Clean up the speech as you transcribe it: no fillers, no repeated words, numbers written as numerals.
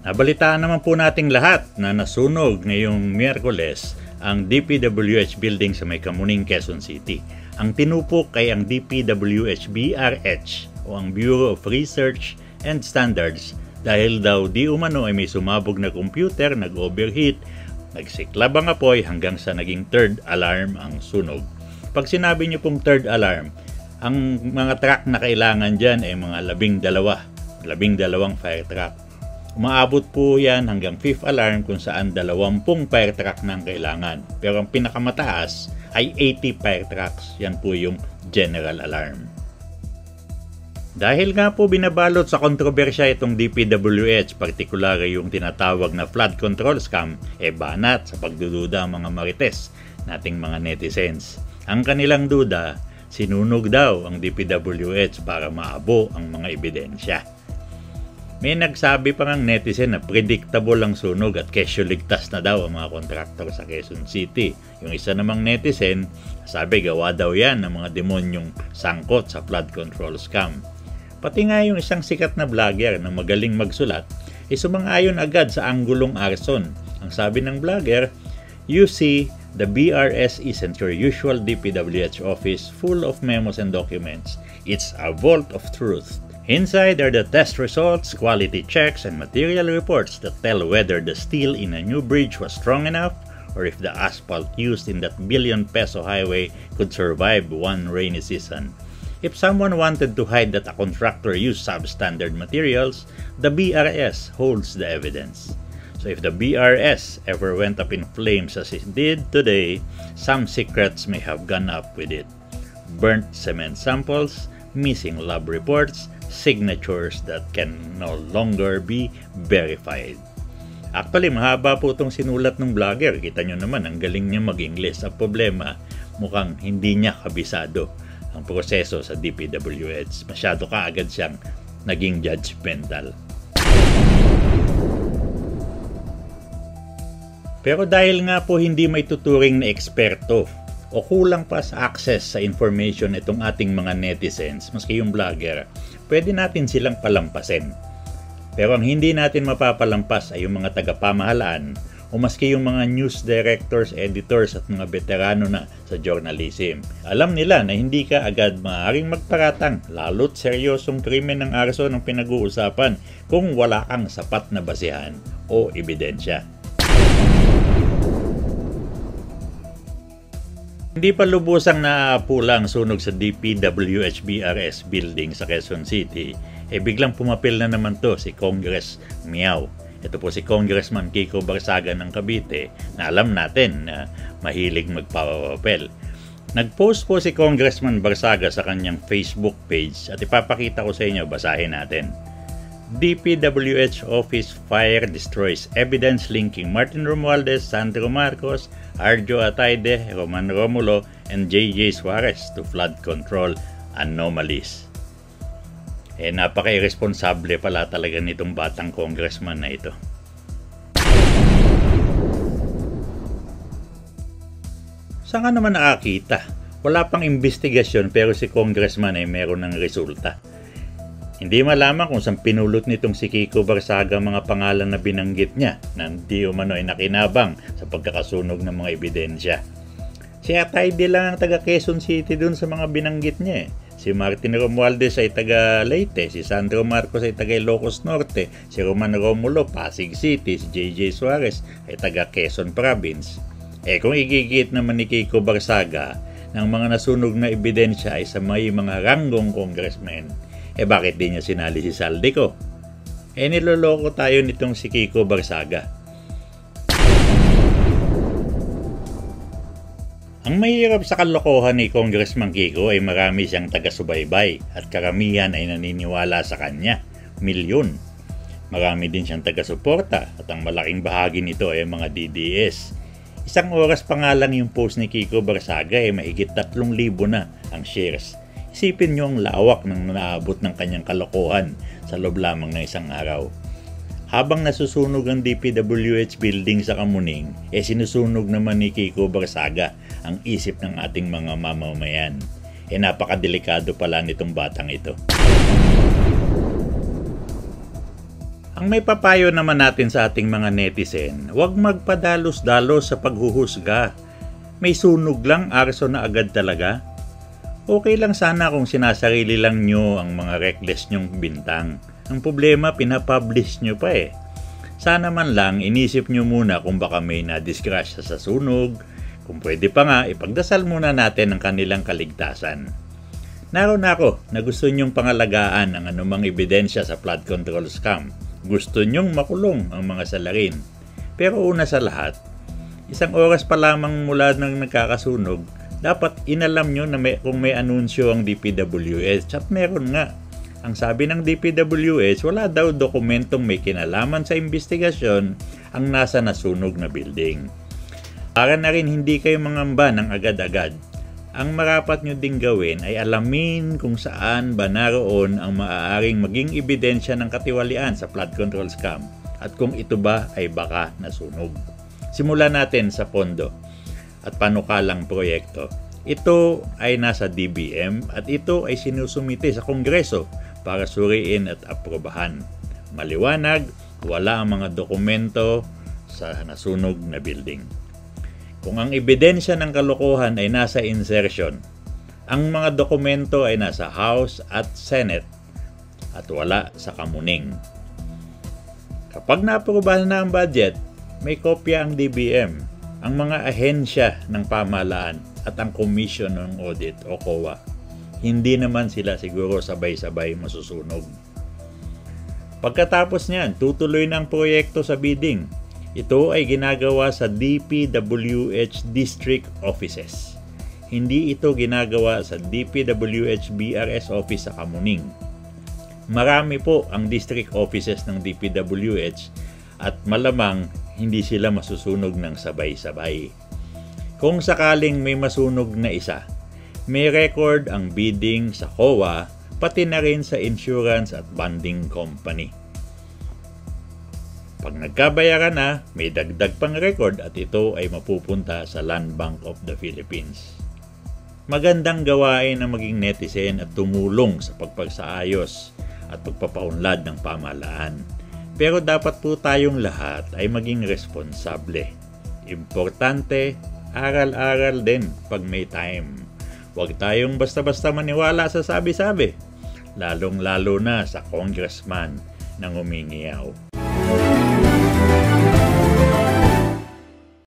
Nabalitaan naman po nating lahat na nasunog ngayong Miyerkules ang DPWH building sa may Kamuning, Quezon City. Ang tinupok ay ang DPWH BRH o ang Bureau of Research and Standards dahil daw di umano ay may sumabog na computer, nag-overheat, nagsiklab ang apoy hanggang sa naging third alarm ang sunog. Pag sinabi niyo pong third alarm, ang mga truck na kailangan dyan ay mga 12 fire truck. Umaabot po yan hanggang 5th alarm kung saan 20 fire truck na ang kailangan. Pero ang pinakamataas ay 80 fire trucks. Yan po yung general alarm. Dahil nga po binabalot sa kontrobersya itong DPWH, partikular yung tinatawag na flood control scam, banat sa pagdududa ang mga marites nating mga netizens. Ang kanilang duda, sinunog daw ang DPWH para maabo ang mga ebidensya. May nagsabi pa ng netizen na predictable ang sunog at kesyo ligtas na daw ang mga kontraktor sa Quezon City. Yung isa namang netizen, sabi gawa daw yan ng mga demonyong sangkot sa flood control scam. Pati nga yung isang sikat na vlogger na magaling magsulat, sumang-ayon agad sa anggulong arson. Ang sabi ng vlogger, "You see, the BRS isn't your usual DPWH office full of memos and documents. It's a vault of truth. Inside are the test results, quality checks, and material reports that tell whether the steel in a new bridge was strong enough or if the asphalt used in that billion-peso highway could survive one rainy season. If someone wanted to hide that a contractor used substandard materials, the BRS holds the evidence. So if the BRS ever went up in flames as it did today, some secrets may have gone up with it. Burnt cement samples, missing lab reports, signatures that can no longer be verified." Actually, mahaba po itong sinulat ng vlogger. Kita nyo naman, ang galing niya mag-English. Ang problema, mukhang hindi niya kabisado ang proseso sa DPWH. Masyado kaagad siyang naging judgmental. Pero dahil nga po hindi may tuturing na eksperto o kulang pa sa access sa information itong ating mga netizens, maski yung vlogger, pwede natin silang palampasin. Pero ang hindi natin mapapalampas ay yung mga tagapamahalaan o maski yung mga news directors, editors at mga veterano na sa journalism. Alam nila na hindi ka agad maaaring magparatang, lalo't seryosong krimen ng arson ang pinag-uusapan kung wala kang sapat na basihan o ebidensya. Hindi pa lubusang naapula ang sunog sa DPWH BRS building sa Quezon City, biglang pumapil na naman to si Congress Miao. Ito po si Congressman Kiko Barsaga ng Cavite na alam natin na mahilig magpapapel. Nag-post po si Congressman Barsaga sa kanyang Facebook page at ipapakita ko sa inyo, basahin natin. DPWH office fire destroys evidence linking Martin Romualdez, Sandro Marcos, Arjo Atayde, Roman Romulo, and JJ Suarez to flood control anomalies. Napaka-irresponsable pala talaga nitong batang congressman na ito. Saan ka naman nakakita? Wala pang investigasyon pero si congressman ay meron ng resulta. Hindi malaman kung saan pinulot nitong si Kiko Barsaga mga pangalan na binanggit niya na hindi umano ay nakinabang sa pagkakasunog ng mga ebidensya. Si Atayde lang ang taga Quezon City dun sa mga binanggit niya. Si Martin Romualdez ay taga Leyte, si Sandro Marcos ay taga Ilocos Norte, si Roman Romulo, Pasig City, si JJ Suarez ay taga Quezon Province. Kung igigit naman ni Kiko Barsaga ng mga nasunog na ebidensya ay sa may mga ranggong congressmen, bakit di niya sinali si Saldico? Niloloko tayo nitong si Kiko Barsaga. Ang mahirap sa kalokohan ni Congressman Kiko ay marami siyang taga-subaybay at karamihan ay naniniwala sa kanya, milyon. Marami din siyang taga-suporta at ang malaking bahagi nito ay mga DDS. Isang oras pa nga lang yung post ni Kiko Barsaga mahigit 3,000 na ang shares. Isipin nyo ang lawak ng naabot ng kanyang kalokohan sa loob lamang ng isang araw. Habang nasusunog ang DPWH building sa Kamuning, sinusunog naman ni Kiko Barsaga ang isip ng ating mga mamamayan. Napakadelikado pala nitong batang ito. Ang may papayo naman natin sa ating mga netizen, huwag magpadalos-dalos sa paghuhusga. May sunog lang, arso na agad talaga. Okay lang sana kung sinasarili lang nyo ang mga reckless nyong bintang. Ang problema, pinapublish nyo pa eh. Sana man lang inisip nyo muna kung baka may na-disgrasya sa sunog. Kung pwede pa nga, ipagdasal muna natin ang kanilang kaligtasan. Naroon ako na gusto nyong pangalagaan ang anumang ebidensya sa flood control scam. Gusto nyong makulong ang mga salarin. Pero una sa lahat, 1 oras pa lamang mula nang nagkakasunog, dapat inalam nyo na kung may anunsyo ang DPWH at meron nga. Ang sabi ng DPWH, wala daw dokumentong may kinalaman sa investigasyon ang nasa nasunog na building. Para na rin hindi kayo mangamba ng agad-agad, ang marapat nyo ding gawin ay alamin kung saan ba naroon ang maaaring maging ebidensya ng katiwalian sa flood control scam at kung ito ba ay baka nasunog. Simulan natin sa pondo at panukalang proyekto. Ito ay nasa DBM at ito ay sinusumite sa Kongreso para suriin at aprobahan. Maliwanag, wala ang mga dokumento sa nasunog na building. Kung ang ebidensya ng kalokohan ay nasa insertion, ang mga dokumento ay nasa House at Senate at wala sa kamuning. Kapag naaprubahan na ang budget, may kopya ang DBM, ang mga ahensya ng pamahalaan at ang Commission ng Audit o COA. Hindi naman sila siguro sabay-sabay masusunog. Pagkatapos niyan, tutuloy ng proyekto sa bidding. Ito ay ginagawa sa DPWH District Offices. Hindi ito ginagawa sa DPWH BRS Office sa Kamuning. Marami po ang district offices ng DPWH at malamang hindi sila masusunog ng sabay-sabay. Kung sakaling may masunog na isa, may record ang bidding sa COA pati na rin sa insurance at bonding company. Pag nagkabayaran na, may dagdag pang record at ito ay mapupunta sa Land Bank of the Philippines. Magandang gawain ang maging netizen at tumulong sa pagpagsaayos at pagpapaunlad ng pamahalaan. Pero dapat po tayong lahat ay maging responsable. Importante, aral-aral din pag may time. Huwag tayong basta-basta maniwala sa sabi-sabi, lalong-lalo na sa congressman na ngumingiyaw.